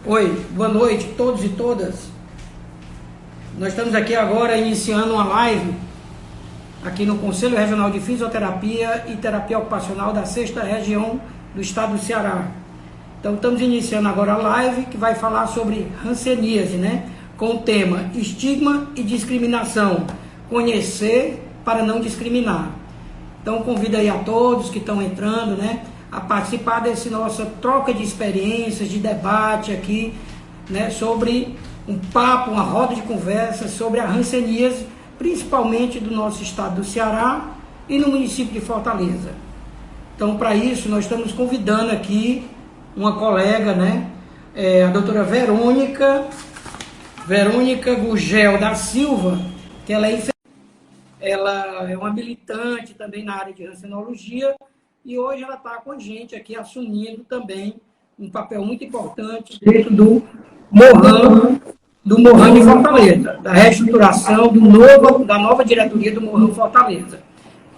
Oi, boa noite a todos e todas. Nós estamos aqui agora iniciando uma live aqui no Conselho Regional de Fisioterapia e Terapia Ocupacional da 6ª Região do Estado do Ceará. Então estamos iniciando agora a live que vai falar sobre hanseníase, né? Com o tema estigma e discriminação, conhecer para não discriminar. Então convido aí a todos que estão entrando, né, a participar dessa nossa troca de experiências, de debate aqui, né, sobre um papo, uma roda de conversa sobre a hanseníase, principalmente do nosso estado do Ceará e no município de Fortaleza. Então, para isso, nós estamos convidando aqui uma colega, né, a doutora Verônica Gugel da Silva, que ela é uma militante também na área de hansenologia, e hoje ela está com a gente aqui assumindo também um papel muito importante dentro do Morran de Fortaleza, da reestruturação da nova diretoria do Morran Fortaleza.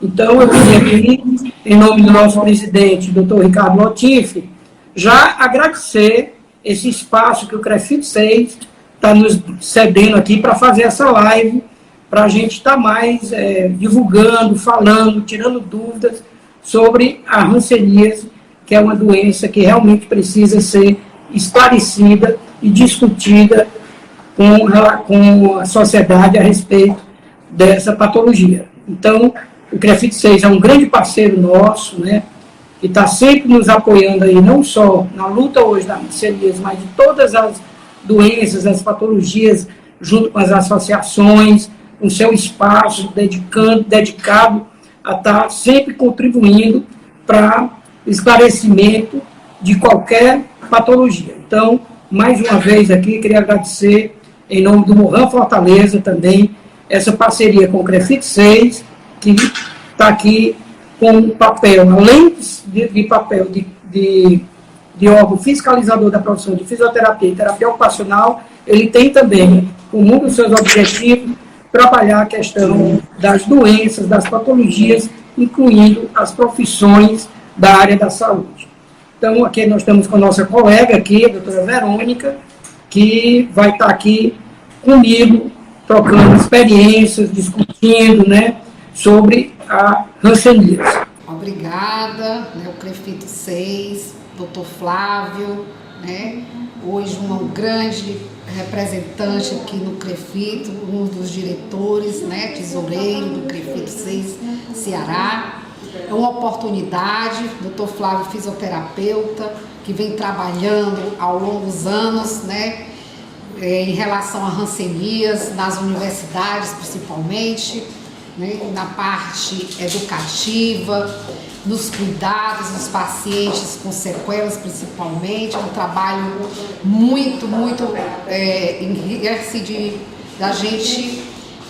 Então, eu queria aqui, em nome do nosso presidente, doutor Ricardo Lotifi, já agradecer esse espaço que o CREFIT 6 está nos cedendo aqui para fazer essa live, para a gente estar mais divulgando, falando, tirando dúvidas sobre a hanseníase, que é uma doença que realmente precisa ser esclarecida e discutida com a sociedade a respeito dessa patologia. Então, o CREFIT 6 é um grande parceiro nosso, né, que está sempre nos apoiando aí, não só na luta hoje da hanseníase, mas de todas as doenças, as patologias, junto com as associações, com seu espaço dedicado a estar sempre contribuindo para o esclarecimento de qualquer patologia. Então, mais uma vez aqui, queria agradecer, em nome do Morran Fortaleza também, essa parceria com o CREFIT 6, que está aqui com um papel, além de papel de órgão fiscalizador da profissão de fisioterapia e terapia ocupacional, ele tem também, como um dos seus objetivos, trabalhar a questão das doenças, das patologias, incluindo as profissões da área da saúde. Então, aqui nós estamos com a nossa colega aqui, a doutora Verônica, que vai estar aqui comigo, trocando experiências, discutindo, né, sobre a hanseníase. Obrigada, o CREFIT 6, doutor Flávio, né, hoje um grande representante aqui no CREFIT, um dos diretores, né, tesoureiro do CREFIT 6 Ceará. É uma oportunidade, doutor Flávio, fisioterapeuta, que vem trabalhando ao longo dos anos, né, em relação a hanseníase, nas universidades principalmente, né, na parte educativa, nos cuidados dos pacientes com sequelas principalmente, um trabalho muito enriquece da gente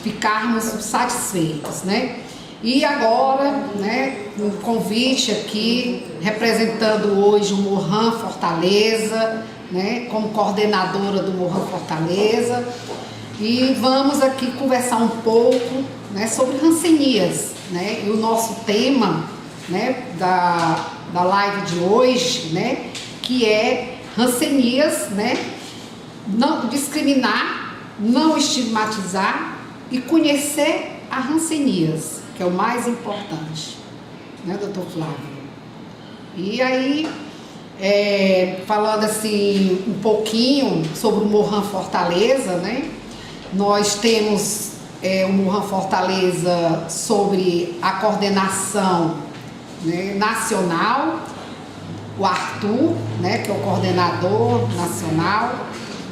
ficarmos satisfeitos, né? E agora, né, um convite aqui, representando hoje o Morran Fortaleza, né, como coordenadora do Morran Fortaleza, e vamos aqui conversar um pouco, né, sobre hanseníase, né, e o nosso tema, né, da live de hoje, né, que é hanseníase, né, não discriminar, não estigmatizar e conhecer a hanseníase, que é o mais importante, né, doutor Flávio? E aí, falando assim um pouquinho sobre o Morran Fortaleza, né, nós temos o Morran Fortaleza sobre a coordenação, né, nacional, o Arthur, né, que é o coordenador nacional,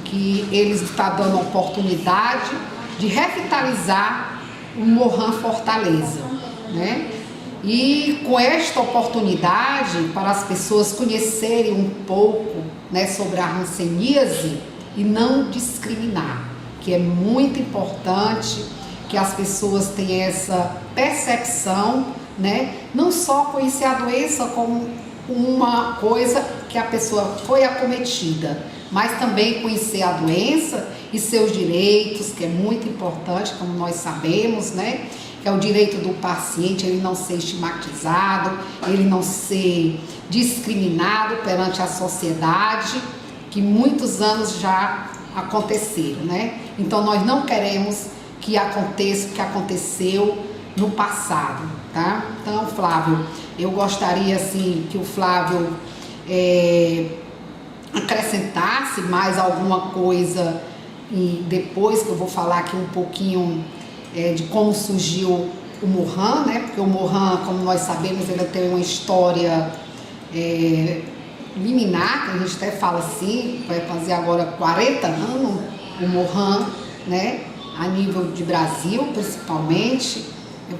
que eles estão dando a oportunidade de revitalizar o Morran Fortaleza, né? E com esta oportunidade, para as pessoas conhecerem um pouco, né, sobre a hanseníase e não discriminar, que é muito importante que as pessoas tenham essa percepção, né? Não só conhecer a doença como uma coisa que a pessoa foi acometida, mas também conhecer a doença e seus direitos, que é muito importante, como nós sabemos, né? Que é o direito do paciente, ele não ser estigmatizado, ele não ser discriminado perante a sociedade que muitos anos já aconteceram, né? Então nós não queremos que aconteça o que aconteceu no passado, tá? Então, Flávio, eu gostaria assim que o Flávio acrescentasse mais alguma coisa, e depois que eu vou falar aqui um pouquinho de como surgiu o Morran, né? Porque o Morran, como nós sabemos, ele tem uma história liminar, que a gente até fala assim, vai fazer agora 40 anos o Morran, né? A nível de Brasil, principalmente.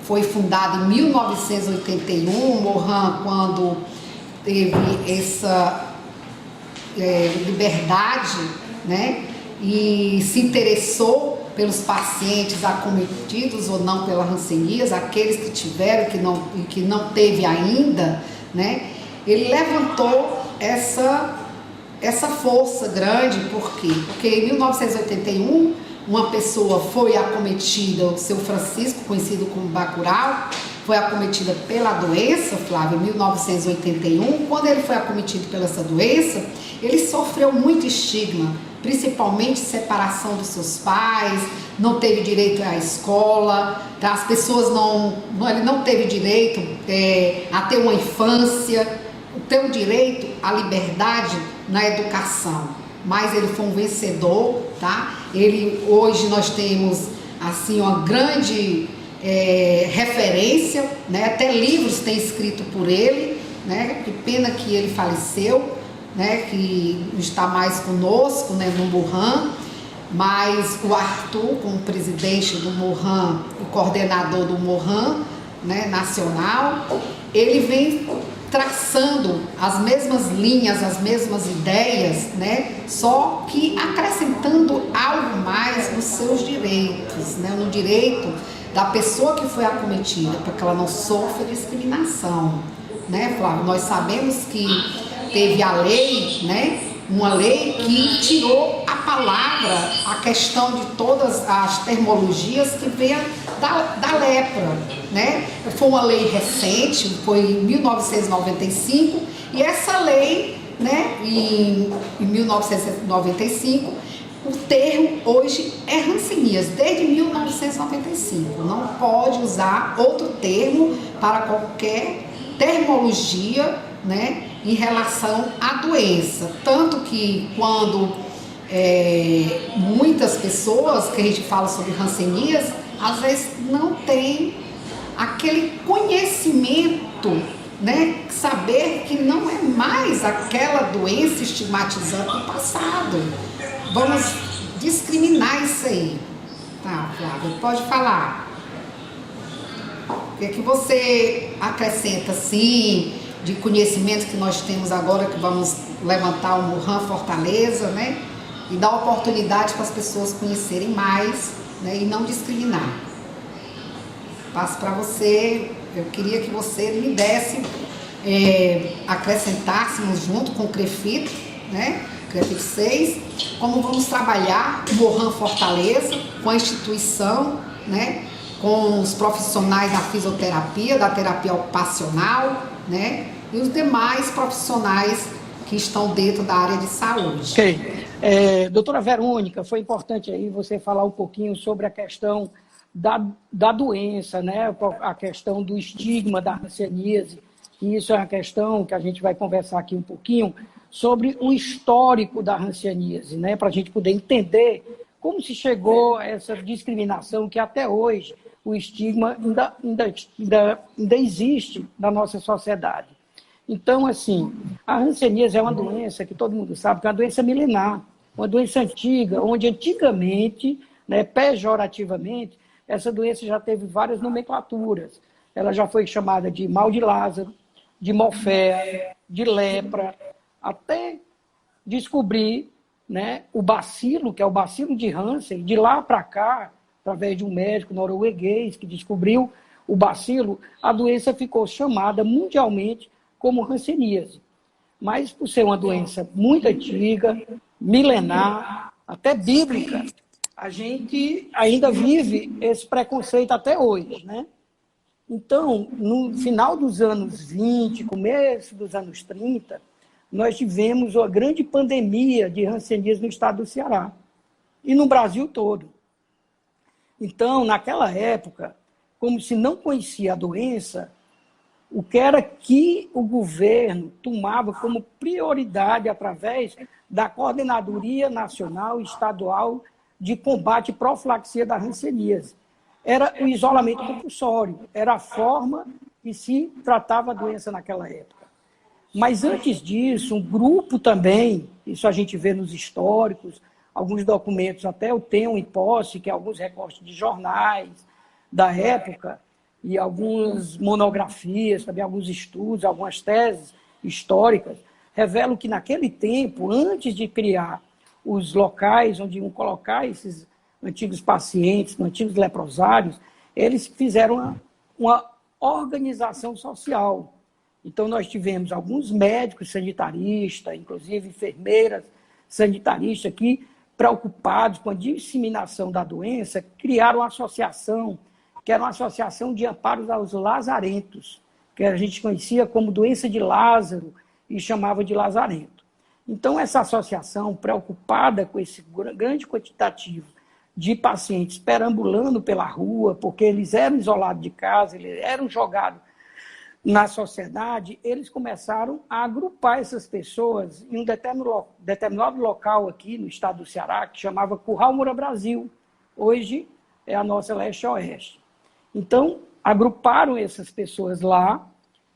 Foi fundado em 1981, o Morran, quando teve essa liberdade, né? E se interessou pelos pacientes acometidos ou não pela hanseníase, aqueles que tiveram e que não teve ainda, né? Ele levantou essa força grande, por quê? Porque em 1981, uma pessoa foi acometida, o seu Francisco, conhecido como Bacurau, foi acometida pela doença, Flávio, em 1981. Quando ele foi acometido pela essa doença, ele sofreu muito estigma, principalmente separação dos seus pais, não teve direito à escola, tá? As pessoas ele não teve direito a ter uma infância, ter o direito à liberdade na educação. Mas ele foi um vencedor, tá? Hoje nós temos assim uma grande referência, né? Até livros têm escrito por ele, né? Que pena que ele faleceu, né? Que não está mais conosco, né? No Morran, mas o Arthur, como presidente do Morran, o coordenador do Morran, né? Nacional, ele vem traçando as mesmas linhas, as mesmas ideias, né? Só que acrescentando algo mais nos seus direitos, né? No direito da pessoa que foi acometida, para que ela não sofra discriminação, né, Flávio? Nós sabemos que teve a lei, né? Uma lei que tirou a palavra, a questão de todas as termologias que veio da lepra, né? Foi uma lei recente, foi em 1995, e essa lei, né, em 1995, o termo hoje é hanseníase, desde 1995. Não pode usar outro termo para qualquer termologia, né, em relação à doença. Tanto que quando muitas pessoas que a gente fala sobre hanseníase, às vezes não tem aquele conhecimento, né, saber que não é mais aquela doença estigmatizante do passado. Vamos discriminar isso aí. Tá, Flávia, pode falar. O que é que você acrescenta, assim, de conhecimento que nós temos agora, que vamos levantar o Morran Fortaleza, né? E dar oportunidade para as pessoas conhecerem mais, né? E não discriminar. Passo para você. Eu queria que você me desse, acrescentássemos junto com o CREFIT, né? CREFIT 6, como vamos trabalhar o Morran Fortaleza com a instituição, né? Com os profissionais da fisioterapia, da terapia ocupacional, né? E os demais profissionais que estão dentro da área de saúde. Ok. Doutora Verônica, foi importante aí você falar um pouquinho sobre a questão da doença, né? A questão do estigma da hanseníase. E isso é uma questão que a gente vai conversar aqui um pouquinho sobre o histórico da hanseníase, né? Para a gente poder entender como se chegou a essa discriminação que até hoje o estigma ainda existe na nossa sociedade. Então, assim, a hanseníase é uma doença que todo mundo sabe que é uma doença milenar, uma doença antiga, onde antigamente, né, pejorativamente, essa doença já teve várias nomenclaturas. Ela já foi chamada de mal de Lázaro, de Morféa, de lepra, até descobrir, né, o bacilo, que é o bacilo de Hansen. De lá para cá, através de um médico norueguês que descobriu o bacilo, a doença ficou chamada mundialmente como hanseníase. Mas por ser uma doença muito antiga, milenar, até bíblica, a gente ainda vive esse preconceito até hoje, né? Então, no final dos anos 20, começo dos anos 30, nós tivemos uma grande pandemia de hanseníase no estado do Ceará e no Brasil todo. Então, naquela época, como se não conhecia a doença, o que era que o governo tomava como prioridade através da Coordenadoria Nacional e Estadual de Combate e Profilaxia da Hanseníase. Era o isolamento compulsório, era a forma que se tratava a doença naquela época. Mas antes disso, um grupo também, isso a gente vê nos históricos, alguns documentos até eu tenho em posse, que é alguns recortes de jornais da época, e algumas monografias, também alguns estudos, algumas teses históricas, revelam que naquele tempo, antes de criar os locais onde iam colocar esses antigos pacientes, antigos leprosários, eles fizeram uma organização social. Então, nós tivemos alguns médicos sanitaristas, inclusive enfermeiras sanitaristas, que, preocupados com a disseminação da doença, criaram uma associação, que era uma associação de amparos aos lazarentos, que a gente conhecia como doença de Lázaro e chamava de lazarento. Então, essa associação, preocupada com esse grande quantitativo de pacientes perambulando pela rua, porque eles eram isolados de casa, eles eram jogados na sociedade, eles começaram a agrupar essas pessoas em um determinado local aqui no estado do Ceará, que chamava Curral Moura Brasil. Hoje é a nossa leste-oeste. Então, agruparam essas pessoas lá,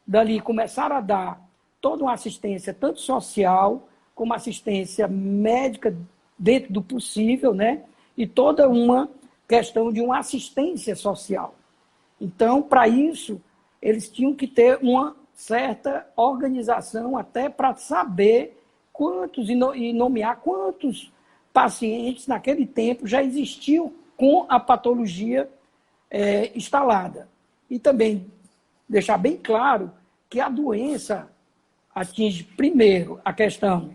dali começaram a dar toda uma assistência, tanto social, como assistência médica dentro do possível, né? E toda uma questão de uma assistência social. Então, para isso, eles tinham que ter uma certa organização até para saber quantos e nomear quantos pacientes naquele tempo já existiam com a patologia instalada. E também deixar bem claro que a doença atinge primeiro a questão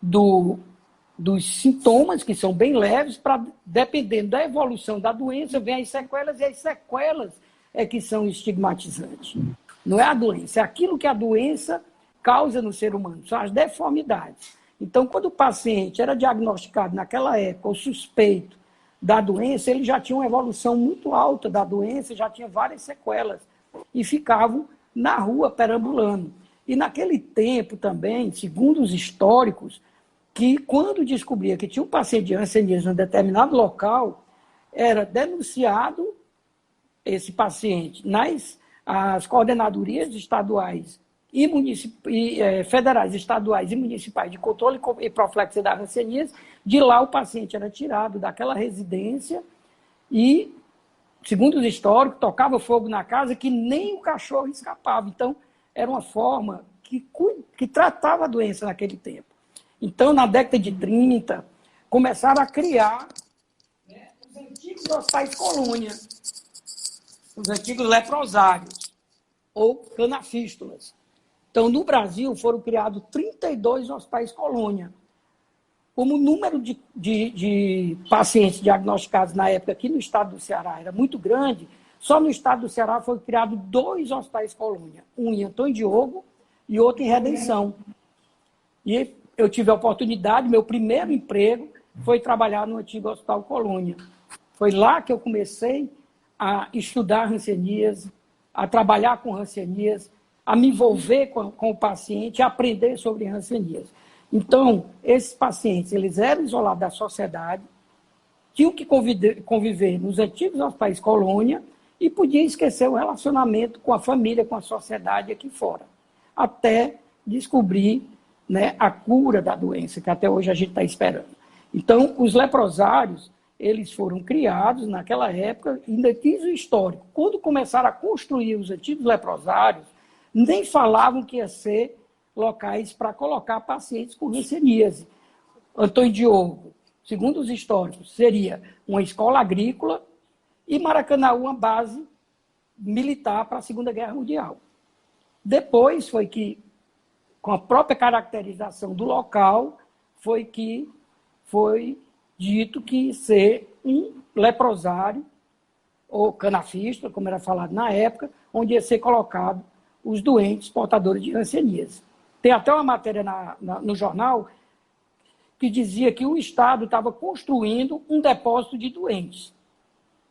dos sintomas, que são bem leves, para, dependendo da evolução da doença, vem as sequelas, e as sequelas é que são estigmatizantes. Não é a doença, é aquilo que a doença causa no ser humano, são as deformidades. Então, quando o paciente era diagnosticado naquela época, ou suspeito da doença, ele já tinha uma evolução muito alta da doença, já tinha várias sequelas, e ficavam na rua perambulando. E naquele tempo também, segundo os históricos, que quando descobria que tinha um paciente de hanseníase em um determinado local, era denunciado esse paciente as coordenadorias estaduais e federais, estaduais e municipais de controle e profilaxia da hanseníase. De lá o paciente era tirado daquela residência e, segundo os históricos, tocava fogo na casa que nem o cachorro escapava. Então, era uma forma que tratava a doença naquele tempo. Então, na década de 30, começaram a criar os antigos hospitais colônia, os antigos leprosários, ou canafístulas. Então, no Brasil, foram criados 32 hospitais colônia. Como o número de pacientes diagnosticados na época aqui no estado do Ceará era muito grande, só no estado do Ceará foram criados 2 hospitais colônia, um em Antônio Diogo e outro em Redenção. E eu tive a oportunidade, meu primeiro emprego foi trabalhar no antigo Hospital Colônia. Foi lá que eu comecei a estudar hanseníase, a trabalhar com hanseníase, a me envolver com o paciente, a aprender sobre hanseníase. Então, esses pacientes, eles eram isolados da sociedade, tinham que conviver nos antigos hospitais colônia e podiam esquecer o relacionamento com a família, com a sociedade aqui fora, até descobrir, né, a cura da doença, que até hoje a gente está esperando. Então, os leprosários, eles foram criados naquela época, ainda diz o histórico. Quando começaram a construir os antigos leprosários, nem falavam que ia ser locais para colocar pacientes com hanseníase. Antônio Diogo, segundo os históricos, seria uma escola agrícola e Maracanã uma base militar para a Segunda Guerra Mundial. Depois foi que, com a própria caracterização do local, foi que foi dito que ia ser um leprosário, ou canafista, como era falado na época, onde ia ser colocado os doentes portadores de hanseníase. Tem até uma matéria no jornal que dizia que o Estado estava construindo um depósito de doentes.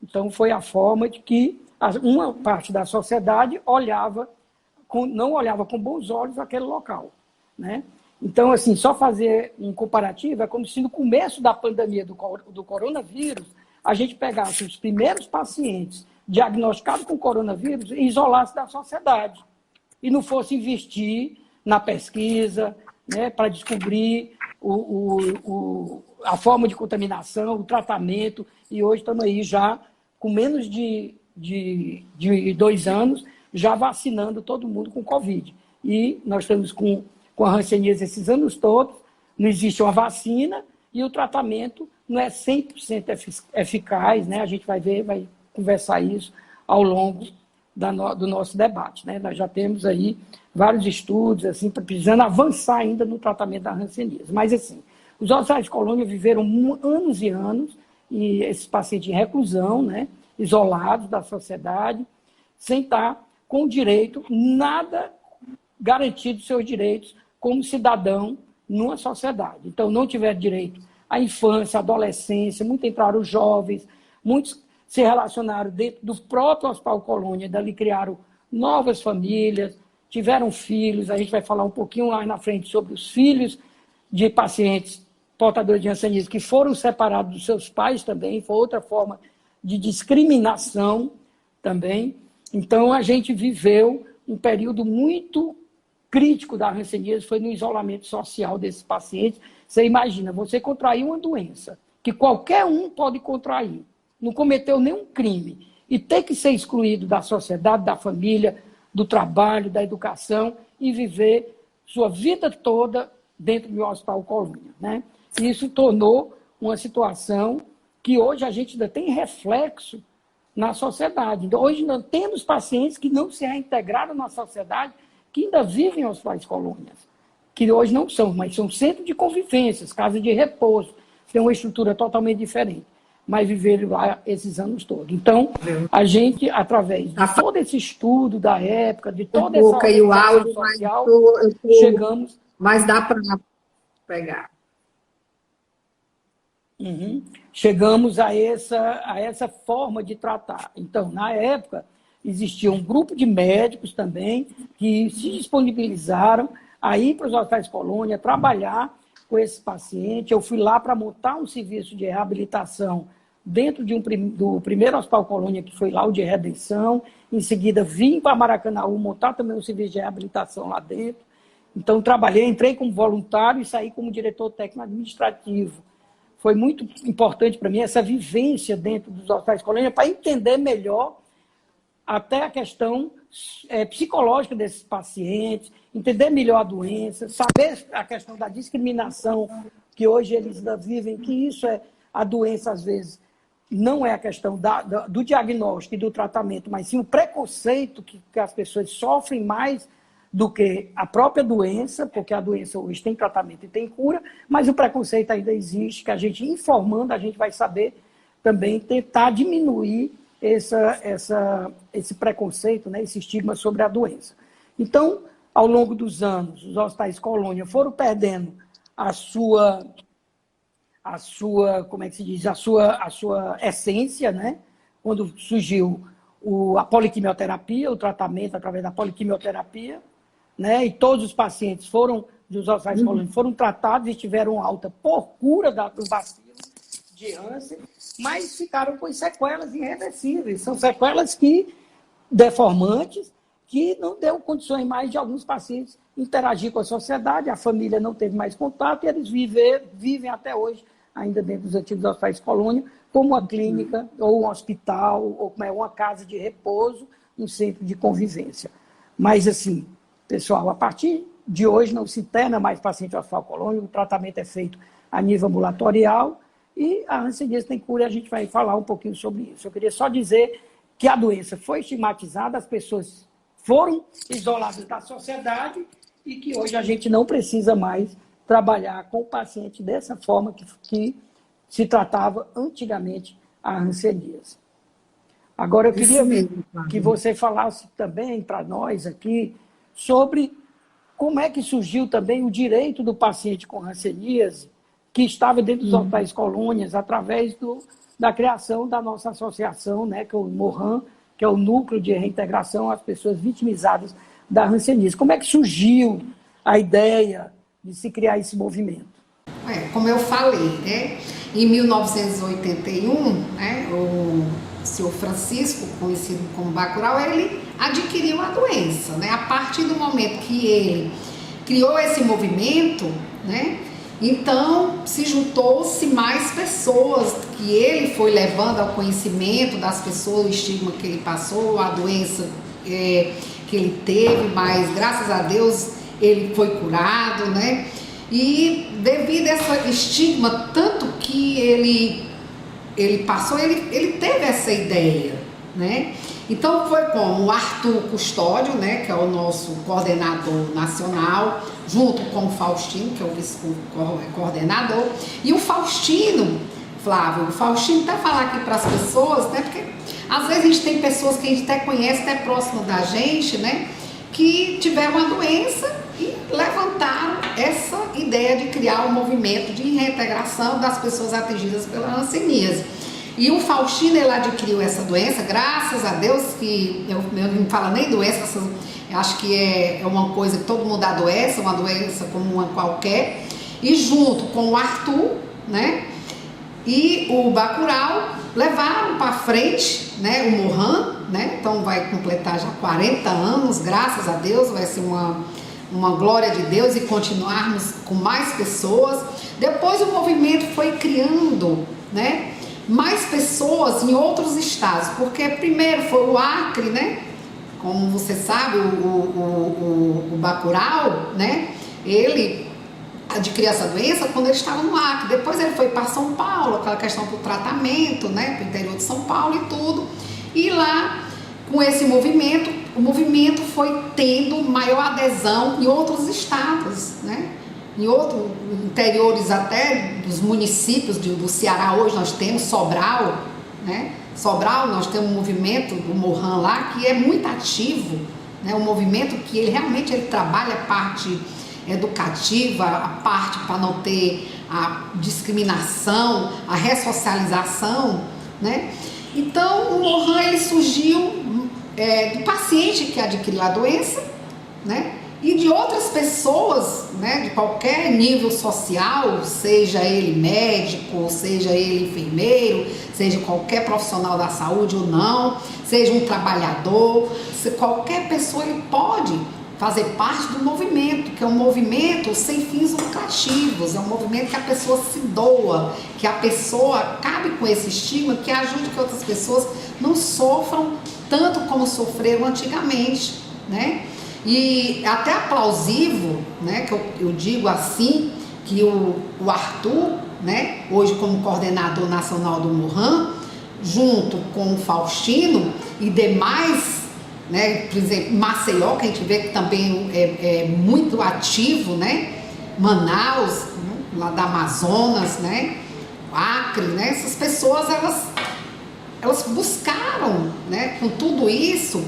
Então, foi a forma de que uma parte da sociedade não olhava com bons olhos aquele local, né? Então, assim, só fazer um comparativo é como se no começo da pandemia do coronavírus, a gente pegasse os primeiros pacientes diagnosticados com coronavírus e isolasse da sociedade. E não fosse investir na pesquisa, né, para descobrir a forma de contaminação, o tratamento. E hoje estamos aí já com menos de 2 anos, já vacinando todo mundo com Covid. E nós estamos com a hanseníase esses anos todos, não existe uma vacina e o tratamento não é 100% eficaz, né? A gente vai conversar isso ao longo do nosso debate, né? Nós já temos aí vários estudos, assim, precisando avançar ainda no tratamento da hanseníase. Mas, assim, os hospitais de colônia viveram anos e anos, e esses pacientes em reclusão, né? Isolados da sociedade, sem estar com direito, nada garantido dos seus direitos como cidadão numa sociedade. Então, não tiveram direito à infância, à adolescência, muitos entraram jovens, muitos se relacionaram dentro do próprio Hospital Colônia, dali criaram novas famílias, tiveram filhos, a gente vai falar um pouquinho lá na frente sobre os filhos de pacientes portadores de hanseníase que foram separados dos seus pais também, foi outra forma de discriminação também. Então, a gente viveu um período muito crítico da hanseníase, foi no isolamento social desses pacientes. Você imagina, você contraiu uma doença que qualquer um pode contrair, não cometeu nenhum crime, e ter que ser excluído da sociedade, da família, do trabalho, da educação, e viver sua vida toda dentro de um hospital colônia, né? E isso tornou uma situação que hoje a gente ainda tem reflexo na sociedade. Então, hoje nós temos pacientes que não se reintegraram na sociedade, que ainda vivem em hospitais colônias, que hoje não são, mas são centros de convivências, casas de repouso, tem uma estrutura totalmente diferente, mas viveram lá esses anos todos. Então, a gente, através de todo esse estudo da época, de toda essa organização social, chegamos... Mas dá para pegar. Chegamos a essa forma de tratar. Então, na época, existia um grupo de médicos também que se disponibilizaram a ir para os hospitais colônia, trabalhar com esse paciente. Eu fui lá para montar um serviço de reabilitação dentro do primeiro hospital colônia, que foi lá o de Redenção. Em seguida, vim para Maracanaú montar também um serviço de reabilitação lá dentro. Então, trabalhei, entrei como voluntário e saí como diretor técnico administrativo. Foi muito importante para mim essa vivência dentro dos hospitais colônia para entender melhor até a questão psicológica desses pacientes, entender melhor a doença, saber a questão da discriminação que hoje eles ainda vivem, que isso a doença, às vezes, não é a questão do diagnóstico e do tratamento, mas sim o preconceito que as pessoas sofrem mais do que a própria doença, porque a doença hoje tem tratamento e tem cura, mas o preconceito ainda existe, que a gente informando, a gente vai saber também tentar diminuir esse preconceito, né, esse estigma sobre a doença. Então, ao longo dos anos, os hospitais colônia foram perdendo a sua como é que se diz, a sua essência, né? Quando surgiu a poliquimioterapia, o tratamento através da poliquimioterapia, né? E todos os pacientes dos hospitais colônia foram tratados e tiveram alta por cura do bacilo de Hansen, mas ficaram com sequelas irreversíveis. São sequelas deformantes, que não deu condições mais de alguns pacientes interagir com a sociedade, a família não teve mais contato e eles vivem até hoje, ainda dentro dos antigos hospitais colônia, como uma clínica, ou um hospital, ou como uma casa de repouso, um centro de convivência. Mas, assim, pessoal, a partir de hoje não se interna mais paciente no hospital colônia, o tratamento é feito a nível ambulatorial e a hanseníase tem cura, e a gente vai falar um pouquinho sobre isso. Eu queria só dizer que a doença foi estigmatizada, as pessoas foram isoladas da sociedade e que hoje a gente não precisa mais trabalhar com o paciente dessa forma que se tratava antigamente a hanseníase. Agora, eu queria que você falasse também para nós aqui sobre como é que surgiu também o direito do paciente com hanseníase, que estava dentro dos hospitais colônias, através da criação da nossa associação, né, que é o MOHAN, que é o Núcleo de Reintegração às Pessoas Vitimizadas da Hanseníase. Como é que surgiu a ideia de se criar esse movimento? Como eu falei, né, em 1981, né, o senhor Francisco, conhecido como Bacurau, ele adquiriu a doença, né? A partir do momento que ele criou esse movimento, né, então se juntou-se mais pessoas que ele foi levando ao conhecimento das pessoas, o estigma que ele passou, a doença que ele teve, mas graças a Deus ele foi curado, né? E devido a esse estigma, tanto que ele passou, ele teve essa ideia, né? Então foi como o Arthur Custódio, né, que é o nosso coordenador nacional, junto com o Faustino, que é o vice-coordenador, e o Faustino, Flávio, o Faustino até falar aqui para as pessoas, né, porque às vezes a gente tem pessoas que a gente até conhece, até próximo da gente, né, que tiveram uma doença e levantaram essa ideia de criar um movimento de reintegração das pessoas atingidas pela hanseníase. E o Faustino, ele adquiriu essa doença, graças a Deus, que eu não falo nem doença, eu acho que é uma coisa que todo mundo adoece, uma doença como uma qualquer, e junto com o Arthur, né, e o Bacurau, levaram para frente, né, o MOHAN, né, então vai completar já 40 anos, graças a Deus, vai ser uma glória de Deus e continuarmos com mais pessoas. Depois o movimento foi criando, né, mais pessoas em outros estados, porque primeiro foi o Acre, né, como você sabe, o Bacurau, né, ele adquiriu essa doença quando ele estava no Acre, depois ele foi para São Paulo, aquela questão do tratamento, né, para o interior de São Paulo e tudo, e lá, com esse movimento, o movimento foi tendo maior adesão em outros estados, né? Em outros interiores até dos municípios do Ceará. Hoje nós temos Sobral, né? Sobral, nós temos um movimento do MOHAN lá que é muito ativo, né? Um movimento que ele realmente trabalha a parte educativa, a parte para não ter a discriminação, a ressocialização, né? Então o MOHAN ele surgiu do paciente que adquiriu a doença, né? E de outras pessoas, né, de qualquer nível social, seja ele médico, seja ele enfermeiro, seja qualquer profissional da saúde ou não, seja um trabalhador, qualquer pessoa ele pode fazer parte do movimento, que é um movimento sem fins lucrativos, é um movimento que a pessoa se doa, que a pessoa acabe com esse estigma, que ajude que outras pessoas não sofram tanto como sofreram antigamente, né? E até aplausível, né, que eu digo assim, que o Arthur, né, hoje como coordenador nacional do MOHAN, junto com o Faustino e demais, né, por exemplo, Maceió, que a gente vê que também é muito ativo, né, Manaus, lá da Amazonas, né, Acre, né, essas pessoas, elas buscaram, né, com tudo isso,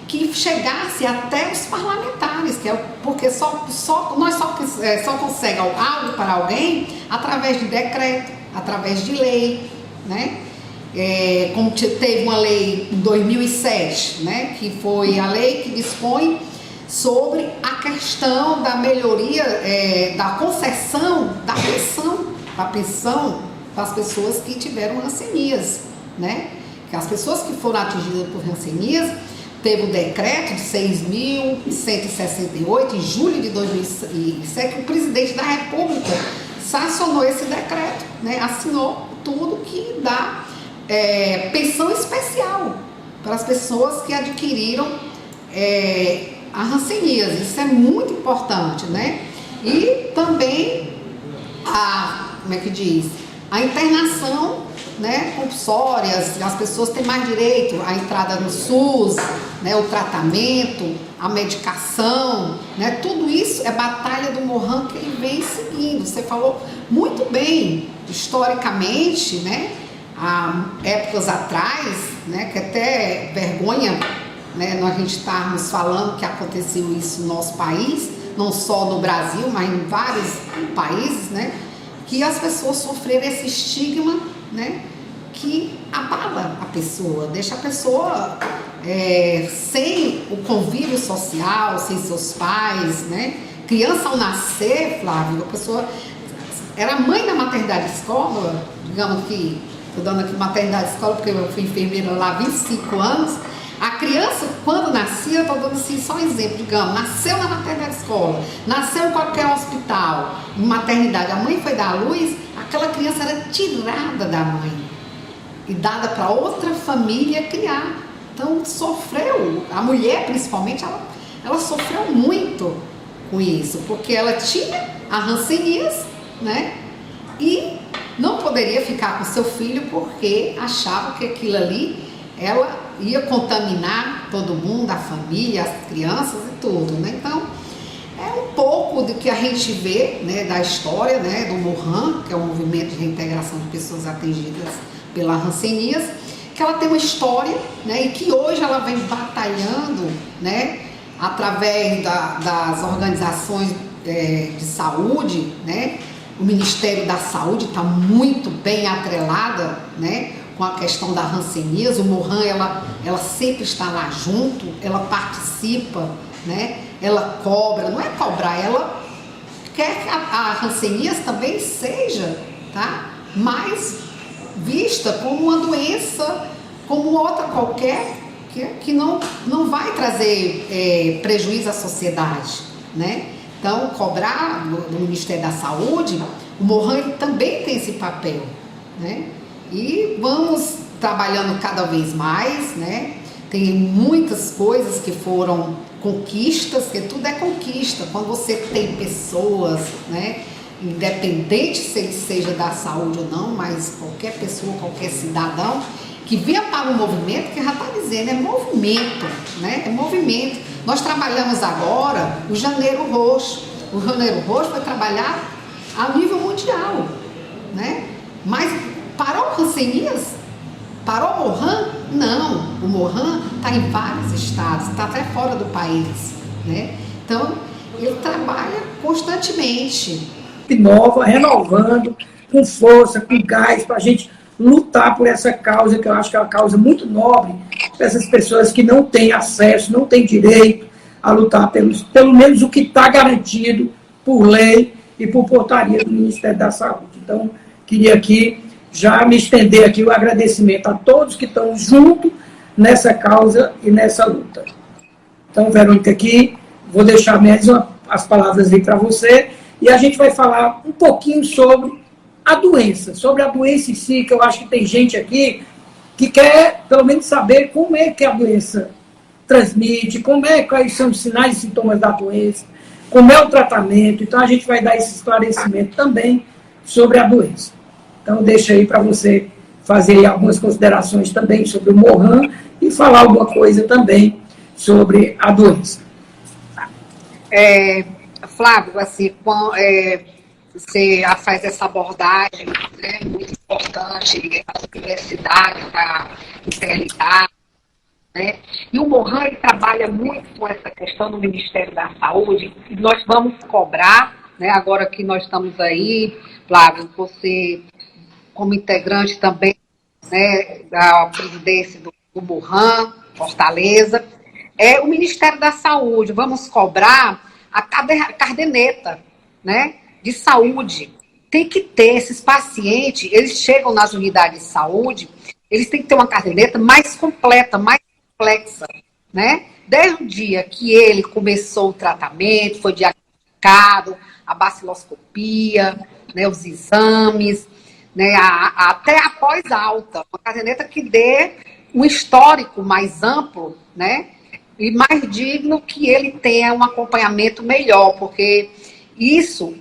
que chegasse até os parlamentares, porque nós só conseguimos algo para alguém através de decreto, através de lei, né? Como teve uma lei em 2007, né? Que foi a lei que dispõe sobre a questão da melhoria, da concessão da pensão para as pessoas que tiveram hanseníase, né? Que as pessoas que foram atingidas por hanseníase, teve o decreto de 6.168, em julho de 2007, que o presidente da República sancionou esse decreto, né? Assinou tudo que dá pensão especial para as pessoas que adquiriram a hanseníase. Isso é muito importante, né? E também como é que diz? A internação, né, compulsórias, as pessoas têm mais direito à entrada no SUS, né, o tratamento, a medicação, né, tudo isso é batalha do MOHAN que ele vem seguindo. Você falou muito bem, historicamente, né, há épocas atrás, né, que até vergonha, né, nós a gente estarmos falando que aconteceu isso no nosso país, não só no Brasil, mas em vários países, né? Que as pessoas sofreram esse estigma, né? Que abala a pessoa, deixa a pessoa sem o convívio social, sem seus pais, né? Criança ao nascer, Flávio, a pessoa era mãe da maternidade escola, digamos que, estou dando aqui maternidade escola porque eu fui enfermeira lá há 25 anos, a criança, quando nascia, estou dando assim, só um exemplo, digamos, nasceu na maternidade escola, nasceu em qualquer hospital, em maternidade, a mãe foi dar à luz, aquela criança era tirada da mãe e dada para outra família criar. Então sofreu, a mulher principalmente, ela sofreu muito com isso, porque ela tinha a hanseníase, né? E não poderia ficar com seu filho porque achava que aquilo ali, ela ia contaminar todo mundo, a família, as crianças e tudo, né? Então, é um pouco do que a gente vê, né, da história, né, do MOHAN, que é o Movimento de Reintegração de Pessoas Atingidas pela hanseníase, que ela tem uma história, né, e que hoje ela vem batalhando, né, através das organizações de saúde, né? O Ministério da Saúde está muito bem atrelada, né, com a questão da hanseníase. O MOHAN, ela sempre está lá junto, ela participa, né? Ela cobra, não é cobrar, ela quer que a hanseníase também seja, tá, mais vista como uma doença, como outra qualquer, que não vai trazer prejuízo à sociedade, né? Então, cobrar do Ministério da Saúde, o MOHAN também tem esse papel, né? E vamos trabalhando cada vez mais, né? Tem muitas coisas que foram conquistas, que tudo é conquista. Quando você tem pessoas, né, independente se ele seja da saúde ou não, mas qualquer pessoa, qualquer cidadão, que venha para o movimento, que já está dizendo, é movimento, né? É movimento. Nós trabalhamos agora o Janeiro Roxo. O Janeiro Roxo foi trabalhar a nível mundial, né? Mas parou o hanseníase? Parou o MOHAN? Não. O MOHAN está em vários estados, está até fora do país, né? Então, ele trabalha constantemente. Nova, renovando, com força, com gás, para a gente lutar por essa causa, que eu acho que é uma causa muito nobre, para essas pessoas que não têm acesso, não têm direito a lutar pelo menos o que está garantido por lei e por portaria do Ministério da Saúde. Então, queria aqui já me estender aqui o agradecimento a todos que estão junto nessa causa e nessa luta. Então, Verônica, aqui, vou deixar mesmo as palavras aí para você, e a gente vai falar um pouquinho sobre a doença em si, que eu acho que tem gente aqui que quer, pelo menos, saber como é que a doença transmite, quais são os sinais e sintomas da doença, como é o tratamento. Então, a gente vai dar esse esclarecimento também sobre a doença. Então, deixa aí para você fazer algumas considerações também sobre o MOHAN e falar alguma coisa também sobre a doença. Flávio, assim, você faz essa abordagem, né, muito importante, a universidade para interligar, né? E o MOHAN ele trabalha muito com essa questão no Ministério da Saúde, e nós vamos cobrar, né, agora que nós estamos aí, Flávio, você como integrante também, né, da presidência do MOHAN, Fortaleza, o Ministério da Saúde, vamos cobrar a caderneta, né, de saúde. Tem que ter esses pacientes, eles chegam nas unidades de saúde, eles têm que ter uma caderneta mais completa, mais complexa, né? Desde o dia que ele começou o tratamento, foi diagnosticado, a baciloscopia, né, os exames, né, até após alta, uma caderneta que dê um histórico mais amplo, né, e mais digno, que ele tenha um acompanhamento melhor, porque isso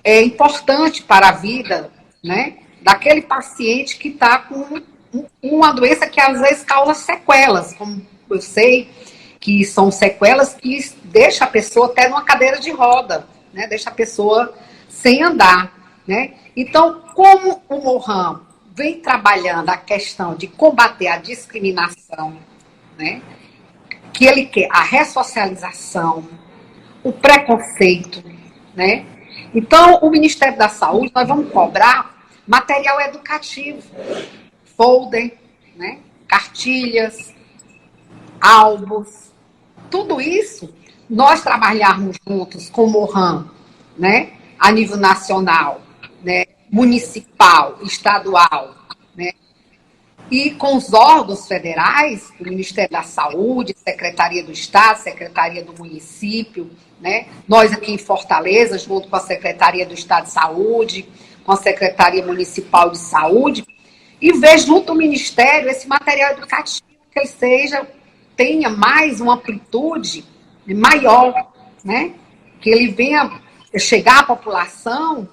é importante para a vida, né, daquele paciente que está com uma doença que às vezes causa sequelas, como eu sei que são sequelas que deixa a pessoa até numa cadeira de roda, né, deixa a pessoa sem andar, né. Então, como o MOHAN vem trabalhando a questão de combater a discriminação, né, que ele quer a ressocialização, o preconceito, né? Então, o Ministério da Saúde, nós vamos cobrar material educativo, folder, né? Cartilhas, álbuns, tudo isso, nós trabalharmos juntos com o Mohan, né? A nível nacional, né? Municipal, estadual, né? E com os órgãos federais, o Ministério da Saúde, Secretaria do Estado, Secretaria do Município, né? Nós aqui em Fortaleza, junto com a Secretaria do Estado de Saúde, com a Secretaria Municipal de Saúde, e ver junto ao Ministério esse material educativo que ele tenha mais uma amplitude maior, né? Que ele venha chegar à população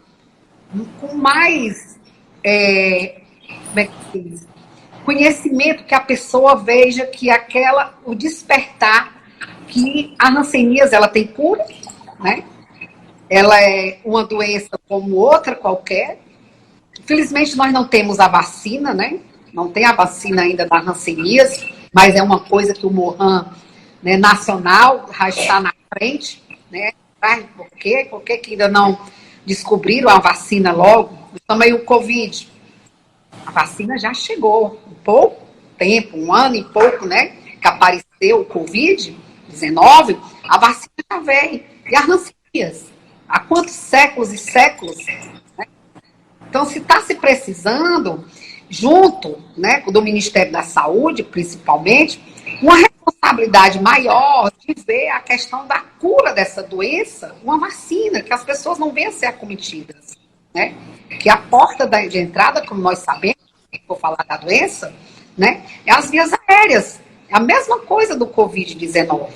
com mais como é que se diz? Conhecimento, que a pessoa veja que o despertar, que a hanseníase, ela tem cura, né? Ela é uma doença como outra qualquer. Infelizmente, nós não temos a vacina, né? Não tem a vacina ainda da hanseníase, mas é uma coisa que o Mohan, né, nacional já está na frente, né? Por quê? Por que ainda não descobriram a vacina logo? Também o Covid. A vacina já chegou, um pouco tempo, um ano e pouco, né? Que apareceu o Covid-19, a vacina já veio. E a hanseníase? Há quantos séculos e séculos? Né? Então, se está se precisando, junto, né, do Ministério da Saúde, principalmente, uma responsabilidade maior de ver a questão da cura dessa doença, uma vacina, que as pessoas não venham a ser acometidas, né? Que a porta de entrada, como nós sabemos, vou falar da doença, né, é as vias aéreas. É a mesma coisa do Covid-19.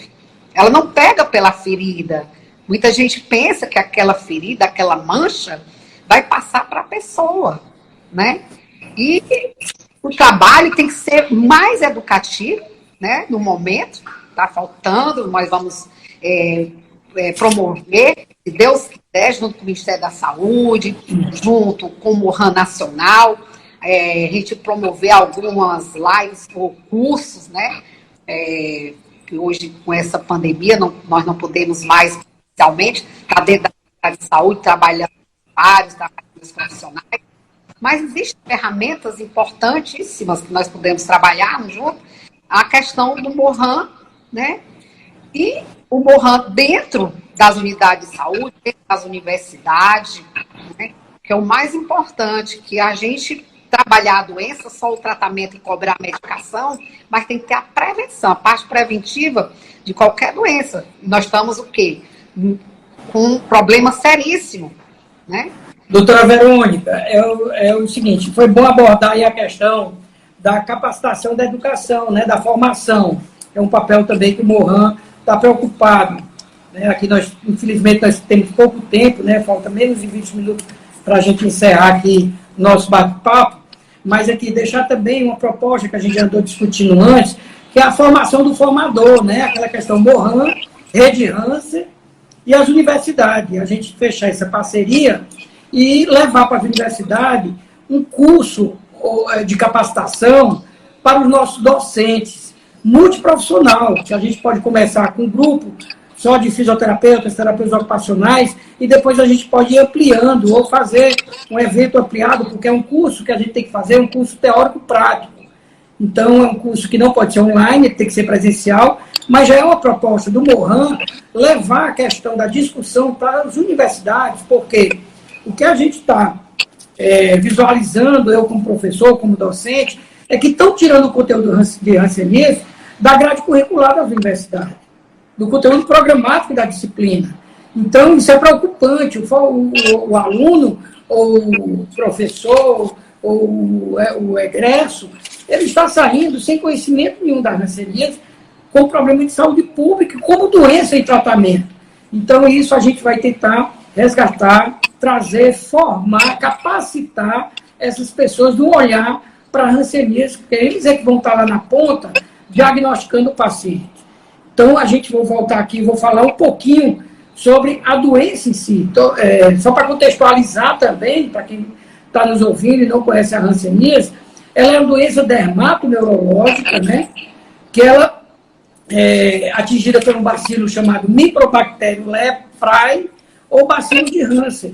Ela não pega pela ferida. Muita gente pensa que aquela ferida, aquela mancha, vai passar para a pessoa, né? E o trabalho tem que ser mais educativo, né? No momento, está faltando, nós vamos promover, se Deus quiser, junto com o Ministério da Saúde, junto com o Mohan Nacional, a gente promover algumas lives ou cursos, né? Que hoje, com essa pandemia, nós não podemos mais, especialmente, estar dentro da área de saúde, trabalhando com vários profissionais, mas existem ferramentas importantíssimas que nós podemos trabalhar junto, a questão do Mohan, né? E o Mohan dentro das unidades de saúde, dentro das universidades, né? Que é o mais importante, que a gente trabalhar a doença, só o tratamento e cobrar a medicação, mas tem que ter a prevenção, a parte preventiva de qualquer doença. E nós estamos o quê? Com um problema seríssimo, né? Doutora Verônica, é o seguinte, foi bom abordar aí a questão da capacitação da educação, né, da formação. É um papel também que o Mohan está preocupado. Né? Aqui infelizmente, nós temos pouco tempo, né? Falta menos de 20 minutos para a gente encerrar aqui o nosso bate-papo, mas aqui deixar também uma proposta que a gente andou discutindo antes, que é a formação do formador, né? Aquela questão Mohan, Rede Hanser e as universidades. A gente fechar essa parceria e levar para a universidade um curso de capacitação para os nossos docentes, multiprofissional, que a gente pode começar com um grupo só de fisioterapeutas, terapeutas ocupacionais, e depois a gente pode ir ampliando, ou fazer um evento ampliado, porque é um curso que a gente tem que fazer, um curso teórico-prático. Então, é um curso que não pode ser online, tem que ser presencial, mas já é uma proposta do Mohan levar a questão da discussão para as universidades, porque o que a gente está visualizando, eu como professor, como docente, é que estão tirando o conteúdo de hanseníase da grade curricular das universidades, do conteúdo programático da disciplina. Então, isso é preocupante. O aluno, ou o professor, ou o egresso, ele está saindo sem conhecimento nenhum da hanseníase, com problema de saúde pública, como doença em tratamento. Então, isso a gente vai tentar resgatar, trazer, formar, capacitar essas pessoas no olhar para a hanseníase, porque eles é que vão estar lá na ponta diagnosticando o paciente. Então, a gente vai voltar aqui e vou falar um pouquinho sobre a doença em si. Então, só para contextualizar também, para quem está nos ouvindo e não conhece a hanseníase, ela é uma doença dermatoneurológica, né? Que ela atingida por um bacilo chamado Microbacterium leprae ou bacilo de Hansen,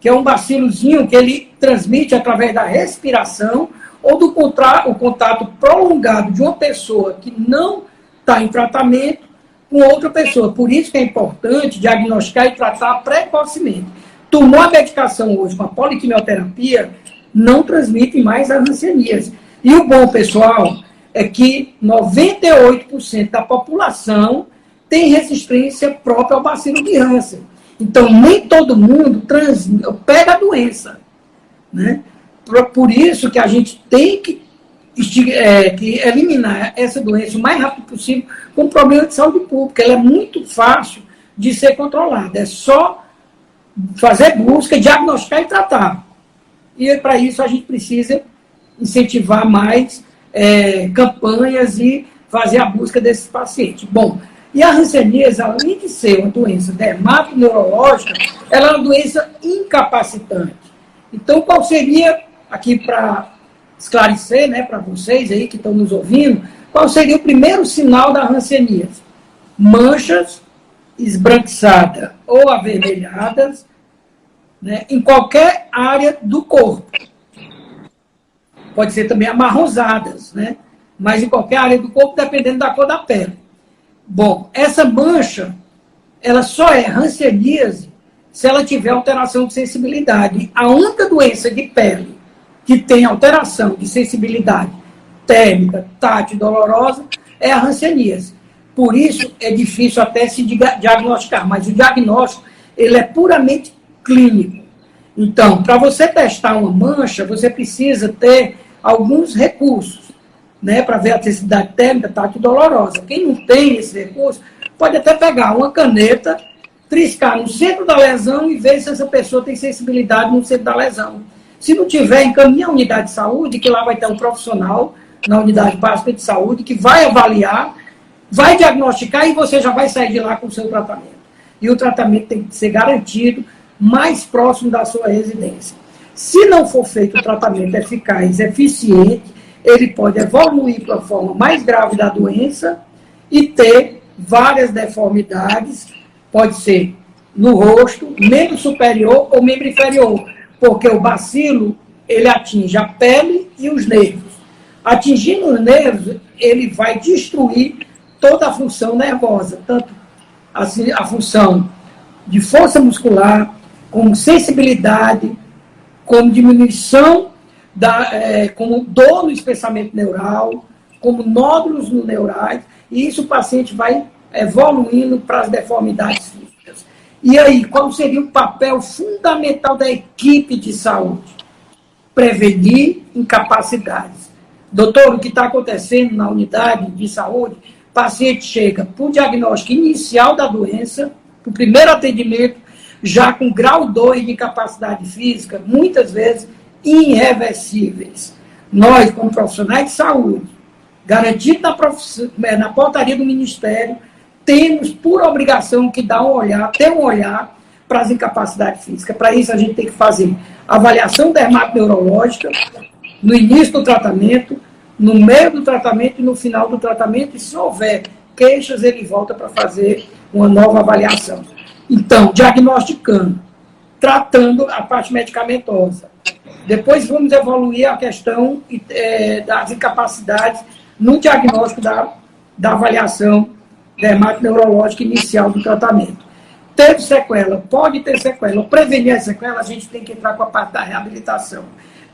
que é um bacilozinho que ele transmite através da respiração ou do o contato prolongado de uma pessoa que não está em tratamento com outra pessoa. Por isso que é importante diagnosticar e tratar precocemente. Tomou a medicação hoje com a poliquimioterapia, não transmite mais a hanseníase. E o bom, pessoal, é que 98% da população tem resistência própria ao bacilo de Hansen. Então, nem todo mundo pega a doença, né? Por isso que a gente tem que eliminar essa doença o mais rápido possível com problema de saúde pública. Ela é muito fácil de ser controlada. É só fazer busca, diagnosticar e tratar. E para isso a gente precisa incentivar mais campanhas e fazer a busca desses pacientes. Bom, e a hanseníase, além de ser uma doença dermatoneurológica, ela é uma doença incapacitante. Então, qual seria, aqui para esclarecer, né, para vocês aí que estão nos ouvindo, qual seria o primeiro sinal da hanseníase? Manchas esbranquiçadas ou avermelhadas, né, em qualquer área do corpo. Pode ser também amarronzadas, né, mas em qualquer área do corpo, dependendo da cor da pele. Bom, essa mancha, ela só é hanseníase se ela tiver alteração de sensibilidade. A única doença de pele que tem alteração de sensibilidade térmica, tátil, dolorosa, é a hanseníase. Por isso, é difícil até se diagnosticar, mas o diagnóstico, ele é puramente clínico. Então, para você testar uma mancha, você precisa ter alguns recursos, né, para ver a sensibilidade térmica, tátil e dolorosa. Quem não tem esse recurso, pode até pegar uma caneta, triscar no centro da lesão e ver se essa pessoa tem sensibilidade no centro da lesão. Se não tiver, encaminha a unidade de saúde, que lá vai ter um profissional na unidade básica de saúde que vai avaliar, vai diagnosticar e você já vai sair de lá com o seu tratamento. E o tratamento tem que ser garantido mais próximo da sua residência. Se não for feito o tratamento eficaz, eficiente, ele pode evoluir para a forma mais grave da doença e ter várias deformidades, pode ser no rosto, membro superior ou membro inferior, porque o bacilo, ele atinge a pele e os nervos. Atingindo os nervos, ele vai destruir toda a função nervosa, tanto a função de força muscular, como sensibilidade, como diminuição, como dor no espessamento neural, como nódulos no neurais, e isso o paciente vai evoluindo para as deformidades físicas. E aí, qual seria o papel fundamental da equipe de saúde? Prevenir incapacidades. Doutor, o que está acontecendo na unidade de saúde, o paciente chega para o diagnóstico inicial da doença, para o primeiro atendimento, já com grau 2 de incapacidade física, muitas vezes irreversíveis. Nós, como profissionais de saúde, garantido na portaria do Ministério, temos por obrigação que dar ter um olhar para as incapacidades físicas. Para isso, a gente tem que fazer avaliação dermatoneurológica no início do tratamento, no meio do tratamento e no final do tratamento, e se houver queixas, ele volta para fazer uma nova avaliação. Então, diagnosticando, tratando a parte medicamentosa. Depois vamos evoluir a questão das incapacidades no diagnóstico da avaliação dermatoneurológica inicial do tratamento. Teve sequela, pode ter sequela. Prevenir a sequela, a gente tem que entrar com a parte da reabilitação.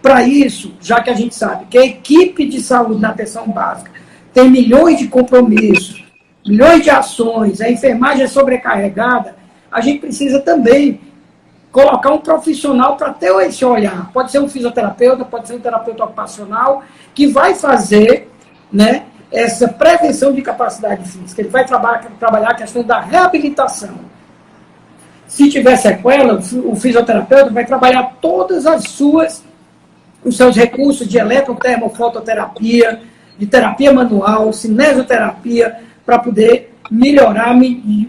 Para isso, já que a gente sabe que a equipe de saúde na atenção básica tem milhões de compromissos, milhões de ações, a enfermagem é sobrecarregada, a gente precisa também colocar um profissional para ter esse olhar. Pode ser um fisioterapeuta, pode ser um terapeuta ocupacional, que vai fazer, né, essa prevenção de incapacidade física. Ele vai trabalhar a questão da reabilitação. Se tiver sequela, o fisioterapeuta vai trabalhar todas os seus recursos de eletrotermofototerapia, de terapia manual, cinesioterapia, para poder melhorar,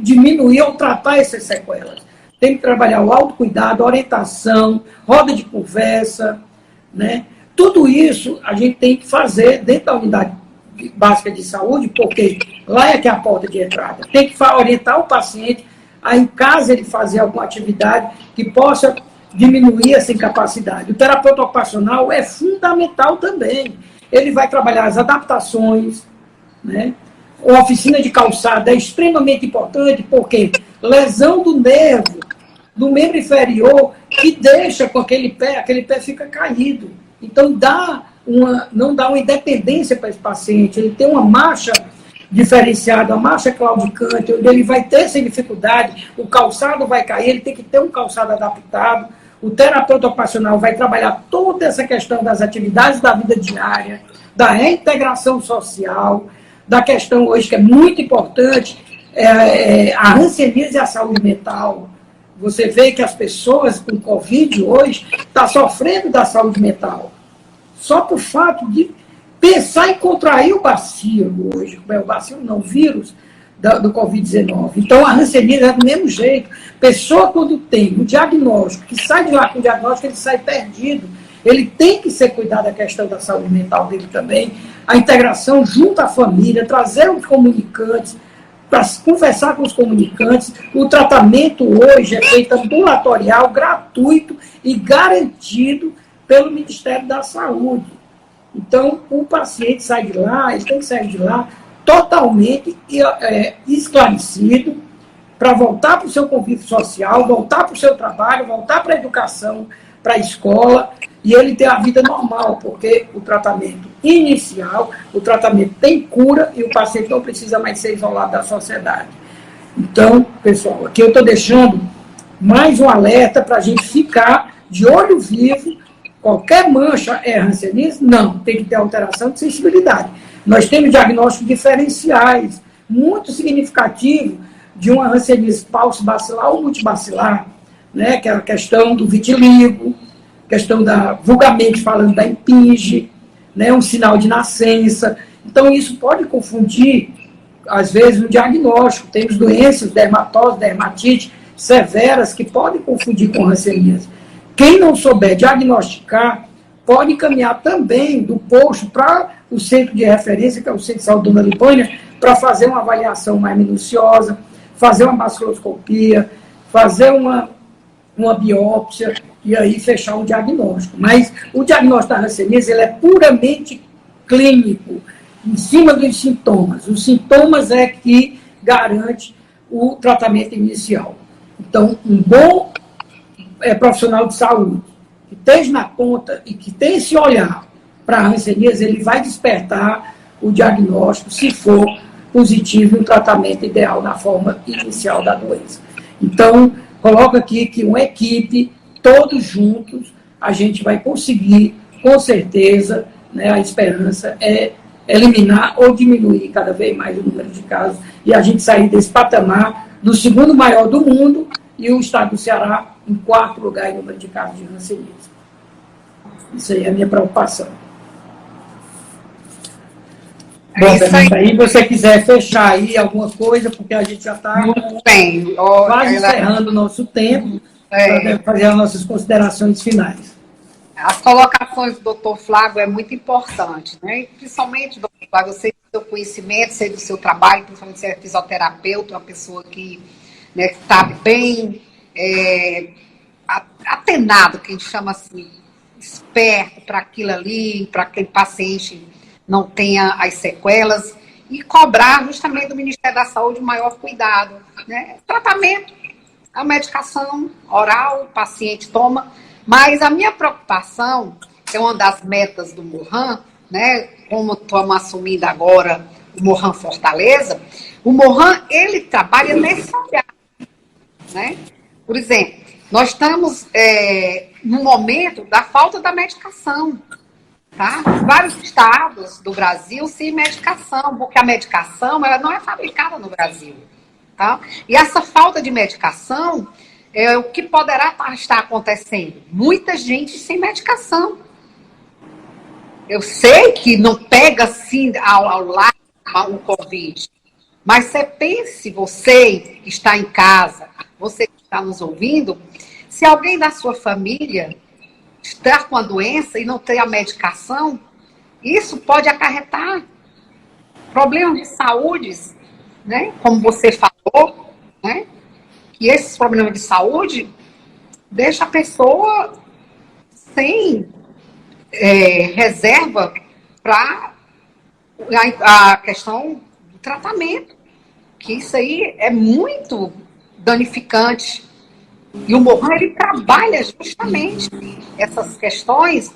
diminuir ou tratar essas sequelas. Tem que trabalhar o autocuidado, orientação, roda de conversa, né? Tudo isso a gente tem que fazer dentro da unidade básica de saúde, porque lá é que é a porta de entrada. Tem que orientar o paciente a, em casa, ele fazer alguma atividade que possa diminuir essa incapacidade. O terapeuta ocupacional é fundamental também. Ele vai trabalhar as adaptações, né? A oficina de calçada é extremamente importante, porque lesão do nervo, do membro inferior, que deixa com aquele pé fica caído. Então, não dá uma independência para esse paciente. Ele tem uma marcha diferenciada, uma marcha claudicante, onde ele vai ter essa dificuldade, o calçado vai cair, ele tem que ter um calçado adaptado. O terapeuta ocupacional vai trabalhar toda essa questão das atividades da vida diária, da reintegração social, da questão hoje que é muito importante, a hanseníase e a saúde mental. Você vê que as pessoas com Covid hoje estão sofrendo da saúde mental. Só por fato de pensar em contrair o bacilo hoje. O bacilo não, o vírus do Covid-19. Então, a hanseníase é do mesmo jeito. Pessoa, quando tem o diagnóstico, que sai de lá com o diagnóstico, ele sai perdido. Ele tem que ser cuidado da questão da saúde mental dele também. A integração junto à família, trazer os comunicantes, para conversar com os comunicantes. O tratamento hoje é feito ambulatorial, gratuito e garantido pelo Ministério da Saúde. Então, o paciente sai de lá, ele tem que sair de lá totalmente esclarecido para voltar para o seu convívio social, voltar para o seu trabalho, voltar para a educação, para a escola, e ele ter a vida normal, porque o tratamento inicial, o tratamento tem cura e o paciente não precisa mais ser isolado da sociedade. Então, pessoal, aqui eu estou deixando mais um alerta para a gente ficar de olho vivo. Qualquer mancha é hanseníase? Não, tem que ter alteração de sensibilidade. Nós temos diagnósticos diferenciais, muito significativos, de uma hanseníase paucibacilar ou multibacilar, né, que é a questão do vitiligo, questão vulgarmente falando, da impinge, né, um sinal de nascença. Então, isso pode confundir, às vezes, no diagnóstico. Temos doenças, dermatose, dermatite, severas, que podem confundir com hanseníase. Quem não souber diagnosticar, pode encaminhar também do posto para o centro de referência, que é o Centro de Saúde Dona Lipânia, para fazer uma avaliação mais minuciosa, fazer uma baciloscopia, fazer uma biópsia, e aí fechar um diagnóstico. Mas o diagnóstico da hanseníase, ele é puramente clínico, em cima dos sintomas. Os sintomas é que garante o tratamento inicial. Então, um bom profissional de saúde, que esteja na ponta e que tenha esse olhar para a hanseníase, ele vai despertar o diagnóstico, se for positivo, e o tratamento ideal na forma inicial da doença. Então, coloco aqui que uma equipe, todos juntos, a gente vai conseguir, com certeza, né, a esperança é eliminar ou diminuir cada vez mais o número de casos e a gente sair desse patamar do segundo maior do mundo e o estado do Ceará em 4º lugar em número de casos de hanseníase. Isso aí é a minha preocupação. Bom, Fernanda, aí, se você quiser fechar aí alguma coisa, porque a gente já está quase encerrando o nosso tempo, para fazer as nossas considerações finais. As colocações do doutor Flávio é muito importante, né? Principalmente, doutor Flávio, eu sei do seu conhecimento, sei do seu trabalho, principalmente você é fisioterapeuta, uma pessoa que, né, está bem atenado, que a gente chama assim, esperto para aquilo ali, para aquele paciente não tenha as sequelas, e cobrar justamente do Ministério da Saúde maior cuidado, né? Tratamento, a medicação oral, o paciente toma, mas a minha preocupação, que é uma das metas do Mohan, né? Como estamos assumindo agora o Mohan Fortaleza, o Mohan, ele trabalha nesse olhar, né? Por exemplo, nós estamos no momento da falta da medicação. Tá? Vários estados do Brasil sem medicação, porque a medicação ela não é fabricada no Brasil. Tá? E essa falta de medicação é o que poderá estar acontecendo. Muita gente sem medicação. Eu sei que não pega assim ao lado o Covid, mas você pense, você que está em casa, você que está nos ouvindo, se alguém da sua família estar com a doença e não ter a medicação, isso pode acarretar problemas de saúde, né, como você falou, né, que esses problemas de saúde deixam a pessoa sem reserva para a questão do tratamento, que isso aí é muito danificante. E o Mohan, ele trabalha justamente essas questões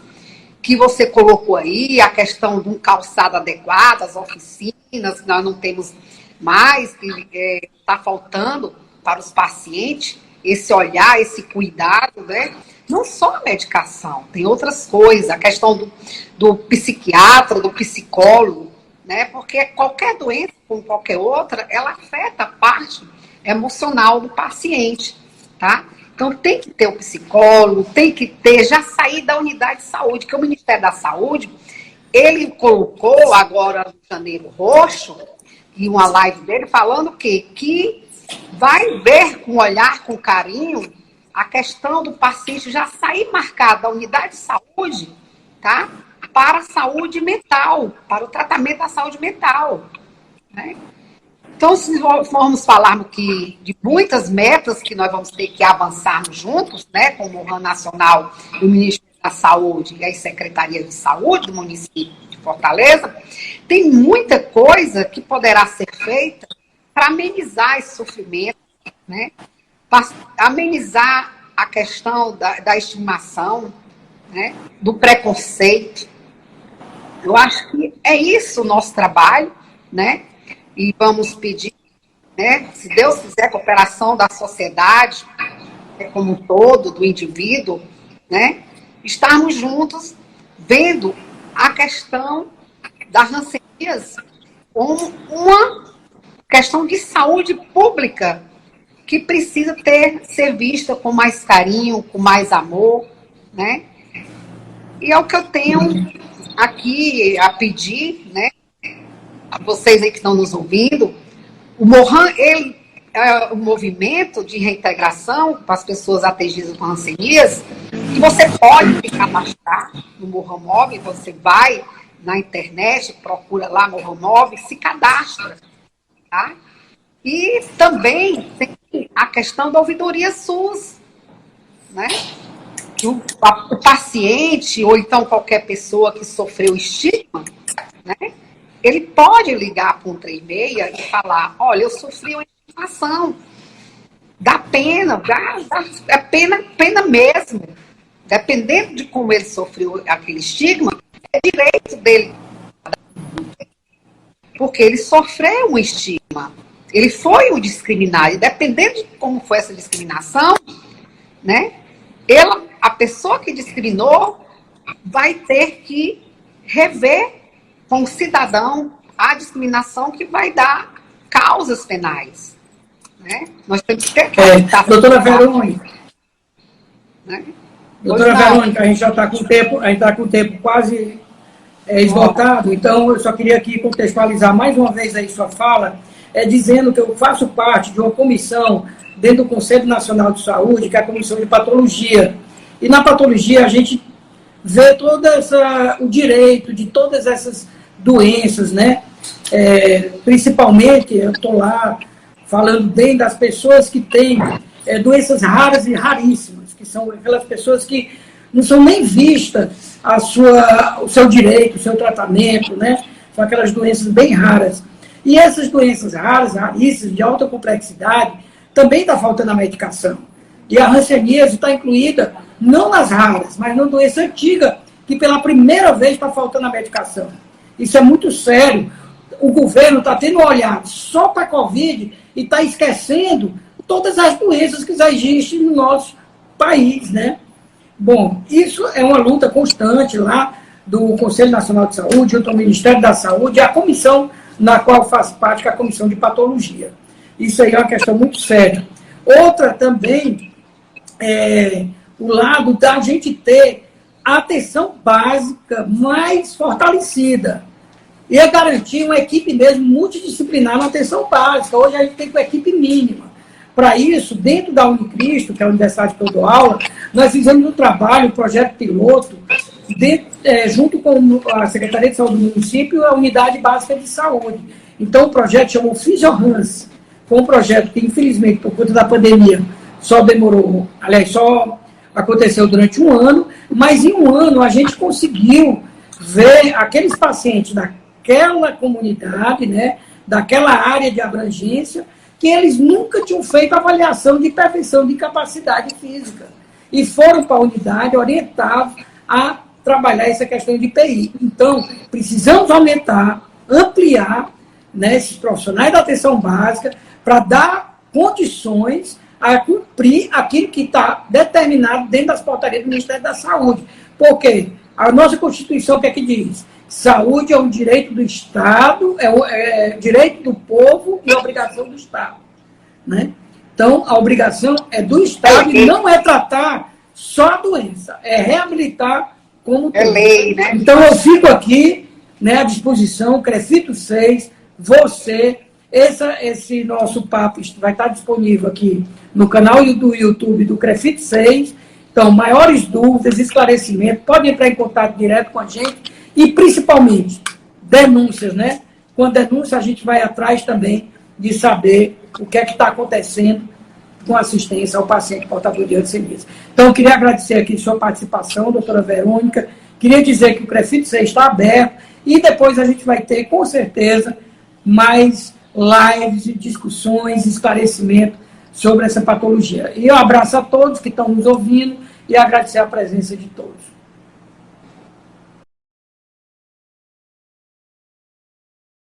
que você colocou aí, a questão de um calçado adequado, as oficinas, que nós não temos mais, que está faltando para os pacientes, esse olhar, esse cuidado, né? Não só a medicação, tem outras coisas, a questão do psiquiatra, do psicólogo, né? Porque qualquer doença, como qualquer outra, ela afeta a parte emocional do paciente, tá? Então, tem que ter o psicólogo, tem que ter, já sair da unidade de saúde, que o Ministério da Saúde, ele colocou agora no Janeiro Roxo, em uma live dele, falando o quê? Que vai ver com olhar, com carinho, a questão do paciente já sair marcado da unidade de saúde, tá? Para a saúde mental, para o tratamento da saúde mental, né? Então, se formos falarmos de muitas metas que nós vamos ter que avançarmos juntos, né, com o Mohan Nacional, o Ministério da Saúde e a Secretaria de Saúde do município de Fortaleza, tem muita coisa que poderá ser feita para amenizar esse sofrimento, né, para amenizar a questão da estimação, né, do preconceito. Eu acho que é isso o nosso trabalho, né? E vamos pedir, né, se Deus quiser, a cooperação da sociedade, como um todo, do indivíduo, né, estarmos juntos vendo a questão da hanseníase como uma questão de saúde pública que precisa ser vista com mais carinho, com mais amor, né? E é o que eu tenho aqui a pedir, né, a vocês aí que estão nos ouvindo. O Mohan, ele é um movimento de reintegração para as pessoas atingidas com hanseníase, que você pode se cadastrar no Mohan Mob, você vai na internet, procura lá Mohan Mob, se cadastra, tá? E também tem a questão da ouvidoria SUS, né? O paciente, ou então qualquer pessoa que sofreu estigma, né? Ele pode ligar para 136 e falar, olha, eu sofri uma estigmação, dá pena, é pena mesmo. Dependendo de como ele sofreu aquele estigma, é direito dele. Porque ele sofreu um estigma, ele foi um discriminado, e dependendo de como foi essa discriminação, né, a pessoa que discriminou vai ter que rever com o cidadão a discriminação, que vai dar causas penais, né? Nós temos que ter doutora Verônica, né? Doutora Verônica, a gente já está com o tempo, quase esgotado, então eu só queria aqui contextualizar mais uma vez aí sua fala, dizendo que eu faço parte de uma comissão dentro do Conselho Nacional de Saúde, que é a Comissão de Patologia. E na patologia a gente vê o direito de todas essas doenças, né? Principalmente, eu estou lá falando bem das pessoas que têm doenças raras e raríssimas, que são aquelas pessoas que não são nem vistas o seu direito, o seu tratamento, né? São aquelas doenças bem raras. E essas doenças raras, raríssimas, de alta complexidade, também está faltando a medicação. E a hanseníase está incluída, não nas raras, mas numa doença antiga, que pela primeira vez está faltando a medicação. Isso é muito sério. O governo está tendo um olhar só para a Covid e está esquecendo todas as doenças que já existem no nosso país, né? Bom, isso é uma luta constante lá do Conselho Nacional de Saúde, junto ao Ministério da Saúde, e a comissão na qual faz parte, que é a Comissão de Patologia. Isso aí é uma questão muito séria. Outra também é o lado da gente ter a atenção básica mais fortalecida. E é garantir uma equipe mesmo multidisciplinar na atenção básica. Hoje a gente tem uma equipe mínima. Para isso, dentro da Unicristo, que é a universidade que eu dou aula, nós fizemos um trabalho, um projeto piloto, junto com a Secretaria de Saúde do município, a Unidade Básica de Saúde. Então, o projeto chamou Fisiohans, foi um projeto que, infelizmente, por conta da pandemia, só aconteceu durante um ano, mas em um ano a gente conseguiu ver aqueles pacientes daquela comunidade, né, daquela área de abrangência, que eles nunca tinham feito avaliação de perfeição de capacidade física. E foram para a unidade orientados a trabalhar essa questão de PI. Então, precisamos aumentar, ampliar, né, esses profissionais da atenção básica para dar condições a cumprir aquilo que está determinado dentro das portarias do Ministério da Saúde. Porque a nossa Constituição, o que é que diz? Saúde é um direito do Estado, é direito do povo e obrigação do Estado. Né? Então, a obrigação é do Estado e não é tratar só a doença, é reabilitar como é lei, né? Então, eu fico aqui, né, à disposição, Crefito 6, você, esse nosso papo vai estar disponível aqui no canal do YouTube do Crefito 6. Então, maiores dúvidas, esclarecimentos, pode entrar em contato direto com a gente e, principalmente, denúncias, né? Com denúncia, a gente vai atrás também de saber o que é que está acontecendo com assistência ao paciente portador de hanseníase. Então, eu queria agradecer aqui a sua participação, doutora Verônica. Queria dizer que o Crefito 6 está aberto e depois a gente vai ter, com certeza, mais lives e discussões, esclarecimento sobre essa patologia. E eu abraço a todos que estão nos ouvindo e agradecer a presença de todos.